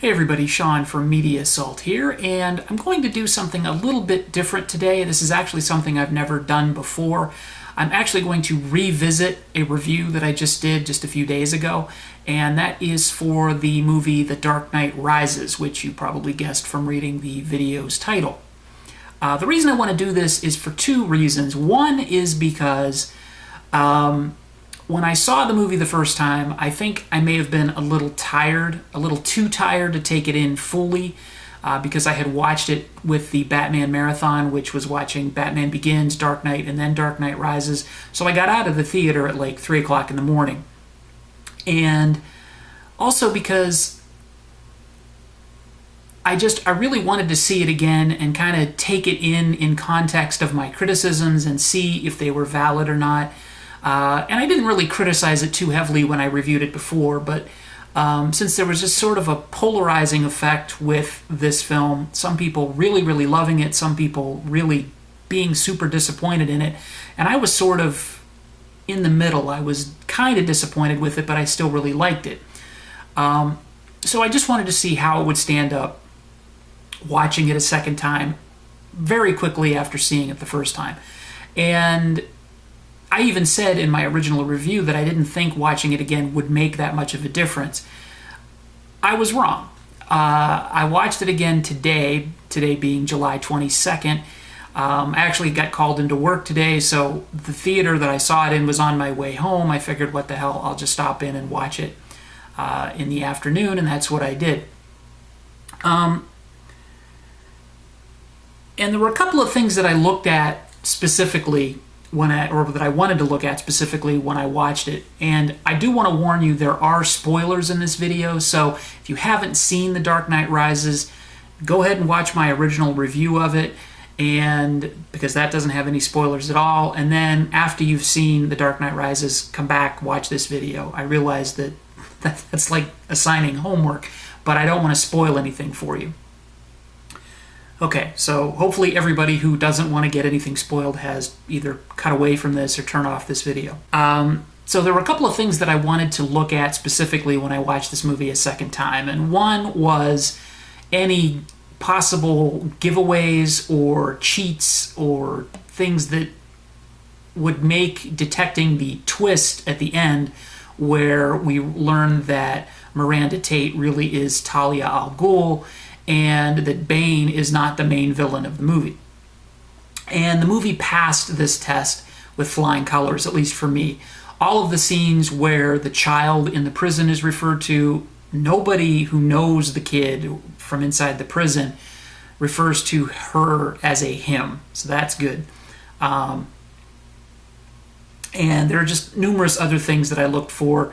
Hey everybody, Sean from Media Assault here, and I'm going to do something a little bit different today. This is actually something I've never done before. I'm actually going to revisit a review that I just did just a few days ago, and that is for the movie The Dark Knight Rises, which you probably guessed from reading the video's title. The reason I want to do this is for two reasons. One is because when I saw the movie the first time, I think I may have been a little too tired to take it in fully, because I had watched it with the Batman Marathon, which was watching Batman Begins, Dark Knight, and then Dark Knight Rises. So I got out of the theater at like 3 o'clock in the morning. And also because I really wanted to see it again and kind of take it in context of my criticisms and see if they were valid or not. And I didn't really criticize it too heavily when I reviewed it before, but since there was just sort of a polarizing effect with this film, some people really, really loving it, some people really being super disappointed in it, and I was sort of in the middle. I was kind of disappointed with it, but I still really liked it. So I just wanted to see how it would stand up watching it a second time very quickly after seeing it the first time. And I even said in my original review that I didn't think watching it again would make that much of a difference. I was wrong. I watched it again today being July 22nd. I actually got called into work today, so the theater that I saw it in was on my way home. I figured, what the hell, I'll just stop in and watch it in the afternoon, and that's what I did. And there were a couple of things that I looked at specifically that I wanted to look at specifically when I watched it. And I do want to warn you, there are spoilers in this video, so if you haven't seen The Dark Knight Rises, go ahead and watch my original review of it, and because that doesn't have any spoilers at all. And then after you've seen The Dark Knight Rises, come back, watch this video. I realize that that's like assigning homework, but I don't want to spoil anything for you. Okay, so hopefully everybody who doesn't want to get anything spoiled has either cut away from this or turn off this video. So there were a couple of things that I wanted to look at specifically when I watched this movie a second time, and one was any possible giveaways or cheats or things that would make detecting the twist at the end, where we learn that Miranda Tate really is Talia al Ghul, and that Bane is not the main villain of the movie. And the movie passed this test with flying colors, at least for me. All of the scenes where the child in the prison is referred to, nobody who knows the kid from inside the prison refers to her as a him, so that's good. And there are just numerous other things that I looked for,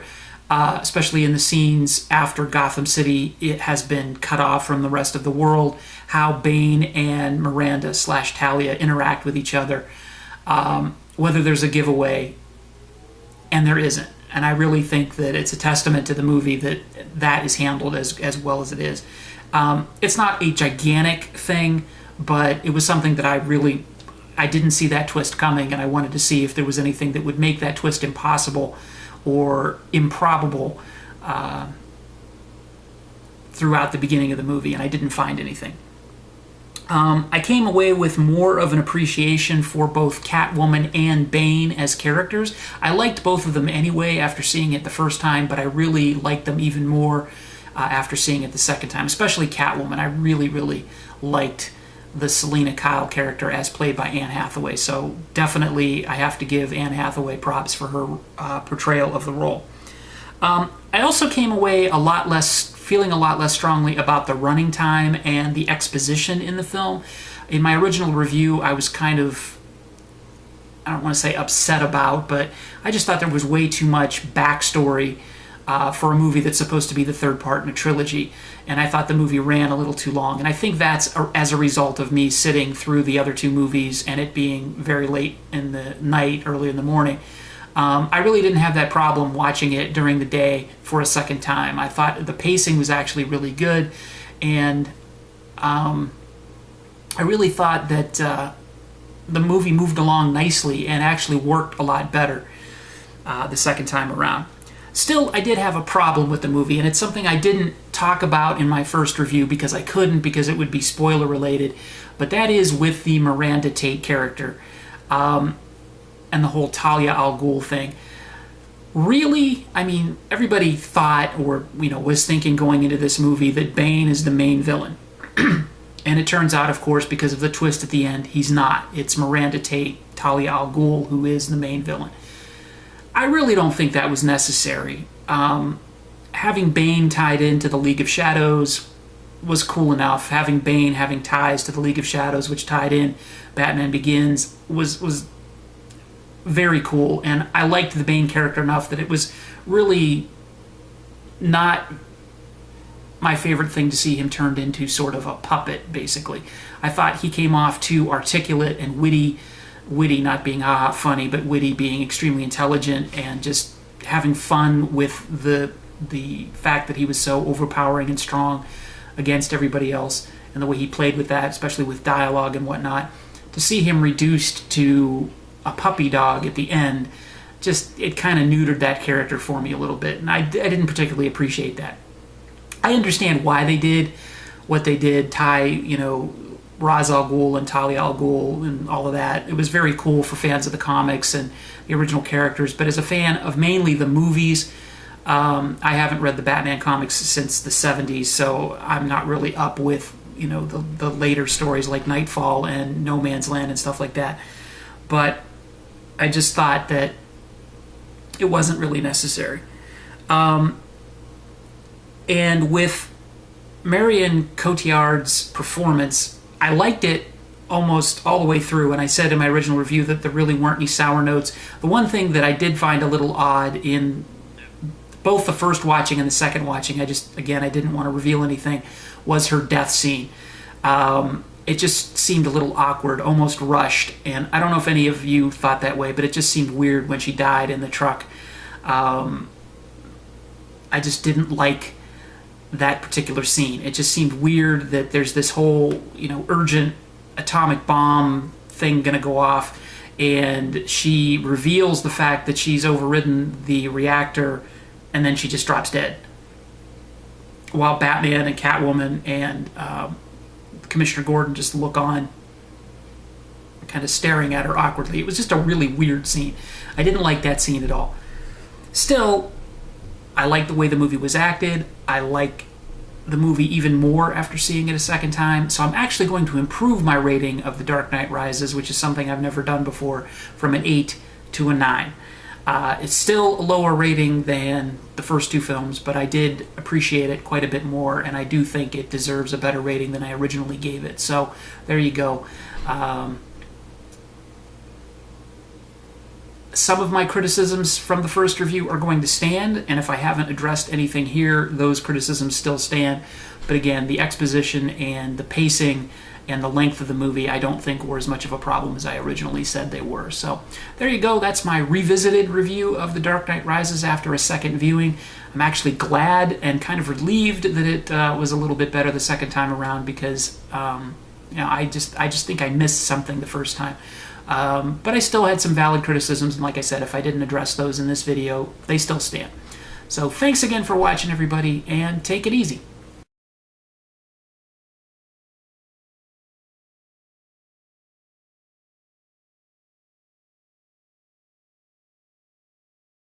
especially in the scenes after Gotham City it has been cut off from the rest of the world, how Bane and Miranda / Talia interact with each other, whether there's a giveaway, and there isn't. And I really think that it's a testament to the movie that is handled as well as it is. It's not a gigantic thing, but it was something that I didn't see that twist coming, and I wanted to see if there was anything that would make that twist impossible or improbable throughout the beginning of the movie, and I didn't find anything. I came away with more of an appreciation for both Catwoman and Bane as characters. I liked both of them anyway after seeing it the first time, but I really liked them even more after seeing it the second time, especially Catwoman. I really, really liked the Selina Kyle character as played by Anne Hathaway, so definitely I have to give Anne Hathaway props for her portrayal of the role. I also came away feeling a lot less strongly about the running time and the exposition in the film. In my original review, I was kind of, I don't want to say upset about, but I just thought there was way too much backstory for a movie that's supposed to be the third part in a trilogy, and I thought the movie ran a little too long, and I think that's as a result of me sitting through the other two movies and it being very late in the night, early in the morning. I really didn't have that problem watching it during the day for a second time. I thought the pacing was actually really good, and I really thought that the movie moved along nicely and actually worked a lot better the second time around. Still, I did have a problem with the movie, and it's something I didn't talk about in my first review because I couldn't, because it would be spoiler related, but that is with the Miranda Tate character and the whole Talia al Ghul thing. Really, I mean, everybody thought, or was thinking going into this movie, that Bane is the main villain. And it turns out, of course, because of the twist at the end, he's not. It's Miranda Tate, Talia al Ghul, who is the main villain. I really don't think that was necessary. Having Bane tied into the League of Shadows was cool enough. Having Bane having ties to the League of Shadows, which tied in Batman Begins, was very cool. And I liked the Bane character enough that it was really not my favorite thing to see him turned into sort of a puppet, basically. I thought he came off too articulate and witty not being funny, but witty being extremely intelligent and just having fun with the fact that he was so overpowering and strong against everybody else, and the way he played with that, especially with dialogue and whatnot. To see him reduced to a puppy dog at the end, it kind of neutered that character for me a little bit, and I didn't particularly appreciate that. I understand why they did what they did, tie, Ra's al Ghul and Talia al Ghul and all of that. It was very cool for fans of the comics and the original characters, but as a fan of mainly the movies, I haven't read the Batman comics since the 70s, so I'm not really up with, the later stories like Nightfall and No Man's Land and stuff like that. But I just thought that it wasn't really necessary. And with Marion Cotillard's performance, I liked it almost all the way through, and I said in my original review that there really weren't any sour notes. The one thing that I did find a little odd in both the first watching and the second watching, I didn't want to reveal anything, was her death scene. It just seemed a little awkward, almost rushed, and I don't know if any of you thought that way, but it just seemed weird when she died in the truck. I just didn't like that particular scene. It just seemed weird that there's this whole, urgent atomic bomb thing gonna go off, and she reveals the fact that she's overridden the reactor, and then she just drops dead. While Batman and Catwoman and Commissioner Gordon just look on, kind of staring at her awkwardly. It was just a really weird scene. I didn't like that scene at all. Still, I like the way the movie was acted. I like the movie even more after seeing it a second time. So I'm actually going to improve my rating of The Dark Knight Rises, which is something I've never done before, from an 8 to a 9. It's still a lower rating than the first two films, but I did appreciate it quite a bit more, and I do think it deserves a better rating than I originally gave it. So there you go. Some of my criticisms from the first review are going to stand, and if I haven't addressed anything here, those criticisms still stand. But again, the exposition and the pacing and the length of the movie I don't think were as much of a problem as I originally said they were. So there you go. That's my revisited review of The Dark Knight Rises after a second viewing. I'm actually glad and kind of relieved that it was a little bit better the second time around, because I just think I missed something the first time. But I still had some valid criticisms, and like I said, if I didn't address those in this video, they still stand. So thanks again for watching, everybody, and take it easy.